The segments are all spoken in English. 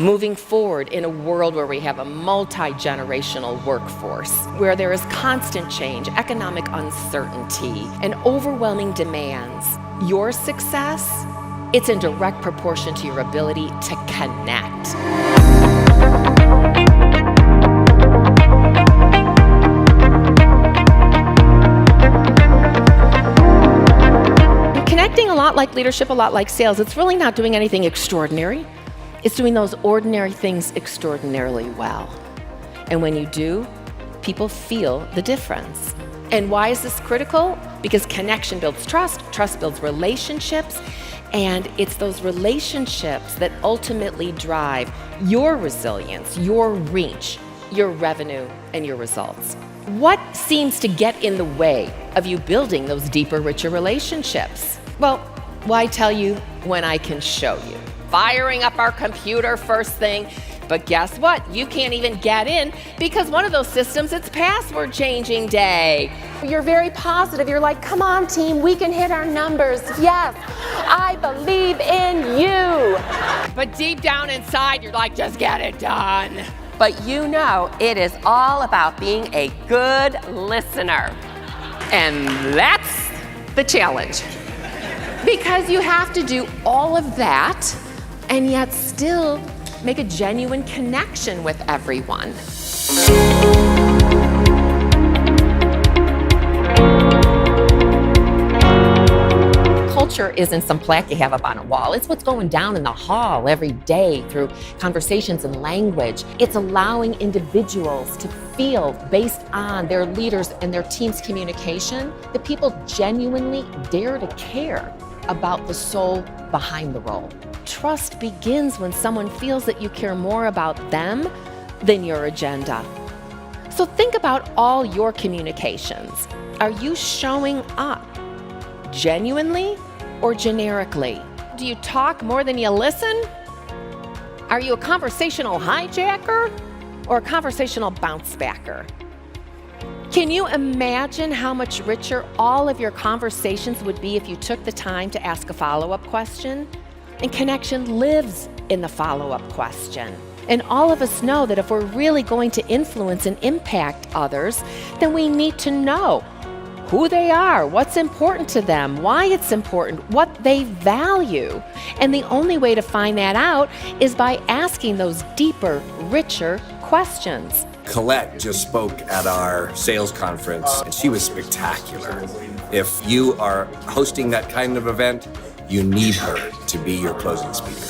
moving forward in a world where we have a multi-generational workforce, where there is constant change, economic uncertainty, and overwhelming demands, your success, it's in direct proportion to your ability to connect. Connecting a lot like leadership, a lot like sales, it's really not doing anything extraordinary. It's doing those ordinary things extraordinarily well. And when you do, people feel the difference. And why is this critical? Because connection builds trust, trust builds relationships, and it's those relationships that ultimately drive your resilience, your reach, your revenue, and your results. What seems to get in the way of you building those deeper, richer relationships? Well, why tell you when I can show you? Firing up our computer first thing, but guess what? You can't even get in because one of those systems, it's password changing day. You're very positive. You're like, come on team, we can hit our numbers. Yes, I believe in you. But deep down inside, you're like, just get it done. But you know, it is all about being a good listener. And that's the challenge. Because you have to do all of that and yet still make a genuine connection with everyone. Culture isn't some plaque you have up on a wall. It's what's going down in the hall every day through conversations and language. It's allowing individuals to feel, based on their leaders and their team's communication, that people genuinely dare to care about the soul behind the role. Trust begins when someone feels that you care more about them than your agenda. So think about all your communications. Are you showing up genuinely or generically? Do you talk more than you listen? Are you a conversational hijacker or a conversational bounce backer? Can you imagine how much richer all of your conversations would be if you took the time to ask a follow-up question? And connection lives in the follow-up question. And all of us know that if we're really going to influence and impact others, then we need to know who they are, what's important to them, why it's important, what they value. And the only way to find that out is by asking those deeper, richer questions. Colette just spoke at our sales conference, and she was spectacular. If you are hosting that kind of event, you need her to be your closing speaker.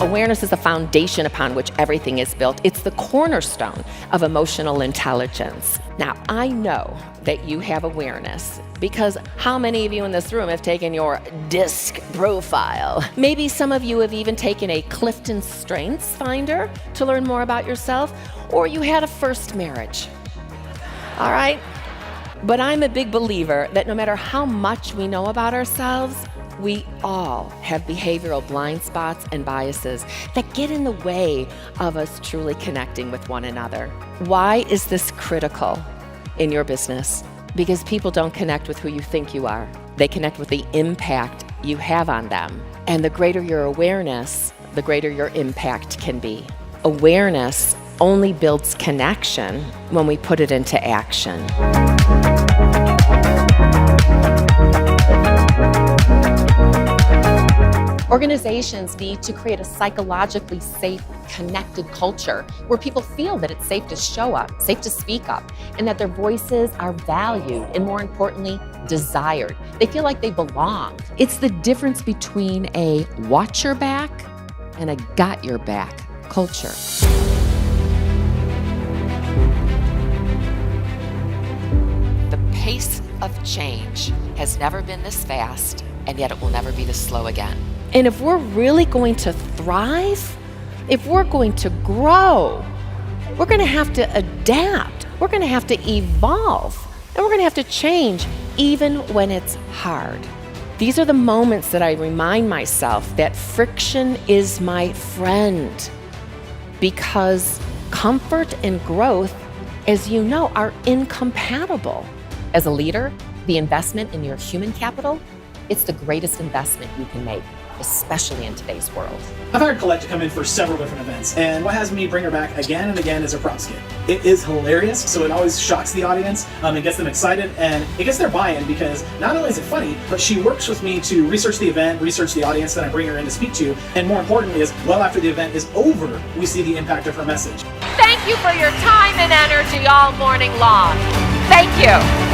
Awareness is the foundation upon which everything is built. It's the cornerstone of emotional intelligence. Now, I know that you have awareness because how many of you in this room have taken your DISC profile? Maybe some of you have even taken a Clifton Strengths Finder to learn more about yourself, or you had a first marriage. All right? But I'm a big believer that no matter how much we know about ourselves, we all have behavioral blind spots and biases that get in the way of us truly connecting with one another. Why is this critical in your business? Because people don't connect with who you think you are. They connect with the impact you have on them. And the greater your awareness, the greater your impact can be. Awareness only builds connection when we put it into action. Organizations need to create a psychologically safe, connected culture where people feel that it's safe to show up, safe to speak up, and that their voices are valued and, more importantly, desired. They feel like they belong. It's the difference between a watch your back and a got your back culture. The pace of change has never been this fast, and yet it will never be this slow again. And if we're really going to thrive, if we're going to grow, we're going to have to adapt. We're going to have to evolve. And we're going to have to change even when it's hard. These are the moments that I remind myself that friction is my friend, because comfort and growth, as you know, are incompatible. As a leader, the investment in your human capital, it's the greatest investment you can make. especially in today's world. I've hired Colette to come in for several different events, and what has me bring her back again and again is her prop skit. It is hilarious, so it always shocks the audience, it gets them excited, and it gets their buy-in because not only is it funny, but she works with me to research the event, research the audience that I bring her in to speak to, and more importantly is, well after the event is over, we see the impact of her message. Thank you for your time and energy all morning long. Thank you.